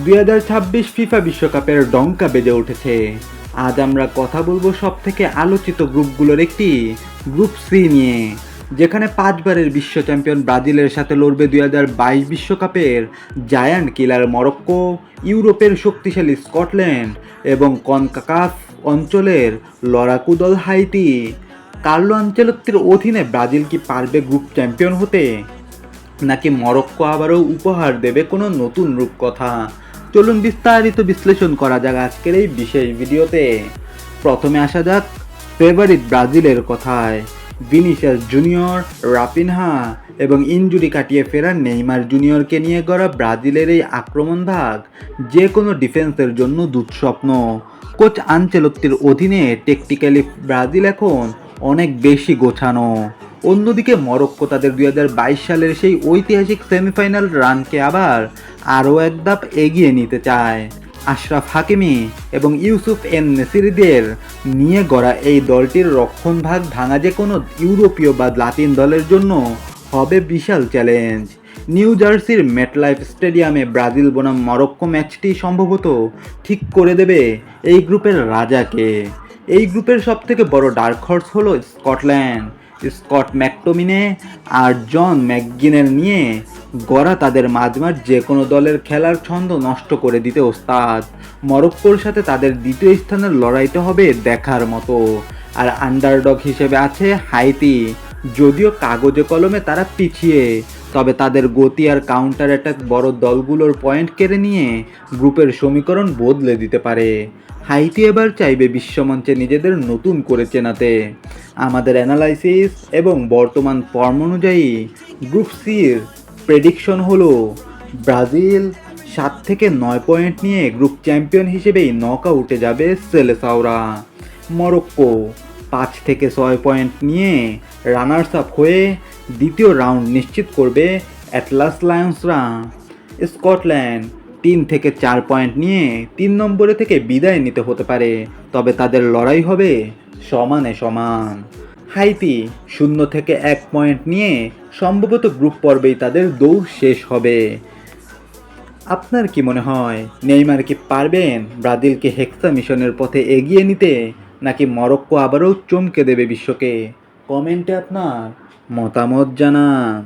2026 FIFA বিশ্বকাপের ডঙ্কা বেজে উঠেছে। আজ আমরা কথা বলবো সবথেকে আলোচিত গ্রুপগুলোর একটি, গ্রুপ সি নিয়ে, যেখানে 5বারের বিশ্ব চ্যাম্পিয়ন ব্রাজিলের সাথে লড়বে 2022 বিশ্বকাপের জায়ান্ট কিলার মরক্কো, ইউরোপের শক্তিশালী স্কটল্যান্ড এবং কনকাকাফ অঞ্চলের লড়াকু দল হাইতি। কার্লো আনচেলত্তির অধীনে ব্রাজিল কি পারবে গ্রুপ চ্যাম্পিয়ন হতে, নাকি মরক্কো আবারও উপহার দেবে কোনো নতুন রূপকথা? চলুন বিস্তারিত বিশ্লেষণ করা যাক আজকের এই বিশেষ ভিডিওতে। প্রথমে আসা যাক ফেভারিট ব্রাজিলের কথায়। ভিনিসিয়াস জুনিয়র, রাফিনহা এবং ইনজুরি কাটিয়ে ফেরা নেইমার জুনিয়রকে নিয়ে গড়া ব্রাজিলের এই আক্রমণ ভাগ যে কোনো ডিফেন্সের জন্য দুঃস্বপ্ন। কোচ আনচেলত্তির অধীনে টেকটিক্যালি ব্রাজিল এখন অনেক বেশি গোছানো। অন্যদিকে মরক্কো তাদের 2022 সালের সেই ঐতিহাসিক সেমিফাইনাল রানকে আবার আরও এক ধাপ এগিয়ে নিতে চায়। আশরাফ হাকিমি এবং ইউসুফ এন নেসিরিদের নিয়ে গড়া এই দলটির রক্ষণভাগ ভাঙা যে কোনো ইউরোপীয় বা লাতিন দলের জন্য হবে বিশাল চ্যালেঞ্জ। নিউ জার্সির মেটলাইফ স্টেডিয়ামে ব্রাজিল বনাম মরক্কো ম্যাচটি সম্ভবত ঠিক করে দেবে এই গ্রুপের রাজাকে। এই গ্রুপের সবথেকে বড় ডার্ক হর্স হলো স্কটল্যান্ড। স্কট ম্যাকটোমিনে আর জন ম্যাকগিনের নিয়ে গড়া তাদের মাঝমাঠ যে কোনো দলের খেলার ছন্দ নষ্ট করে দিতে ওস্তাদ। মরক্কোর সাথে তাদের দ্বিতীয় স্থানের লড়াইতে হবে দেখার মতো। আর আন্ডারডগ হিসেবে আছে হাইতি। যদিও কাগজে কলমে তারা পিছিয়ে, তবে তাদের গতি আর কাউন্টার অ্যাটাক বড় দলগুলোর পয়েন্ট কেড়ে নিয়ে গ্রুপের সমীকরণ বদলে দিতে পারে। হাইতি এবার চাইবে বিশ্বমঞ্চে নিজেদের নতুন করে চেনাতে। আমাদের অ্যানালাইসিস এবং বর্তমান ফর্ম অনুযায়ী গ্রুপ সির প্রেডিকশন হলো ব্রাজিল 7 থেকে 9 পয়েন্ট নিয়ে গ্রুপ চ্যাম্পিয়ন হিসেবেই নক আউটে যাবে সেলেসাওরা। মরক্কো 5 থেকে 6 পয়েন্ট নিয়ে রানার্স আপ হয়ে দ্বিতীয় রাউন্ড নিশ্চিত করবে অ্যাটলাস লায়ন্সরা। স্কটল্যান্ড 3 থেকে 4 পয়েন্ট নিয়ে 3 নম্বরে থেকে বিদায় নিতে হতে পারে, তবে তাদের লড়াই হবে সমানে সমান। হাইতি 0 থেকে 1 পয়েন্ট নিয়ে সম্ভবত গ্রুপ পর্বেই তাদের দৌড় শেষ হবে। আপনার কি মনে হয়, নেইমার কি পারবেন ব্রাজিলকে হেক্সা মিশনের পথে এগিয়ে নিতে, নাকি মরক্কো আবারও চমকে দেবে বিশ্বকে? কমেন্টে আপনার মতামত জানান।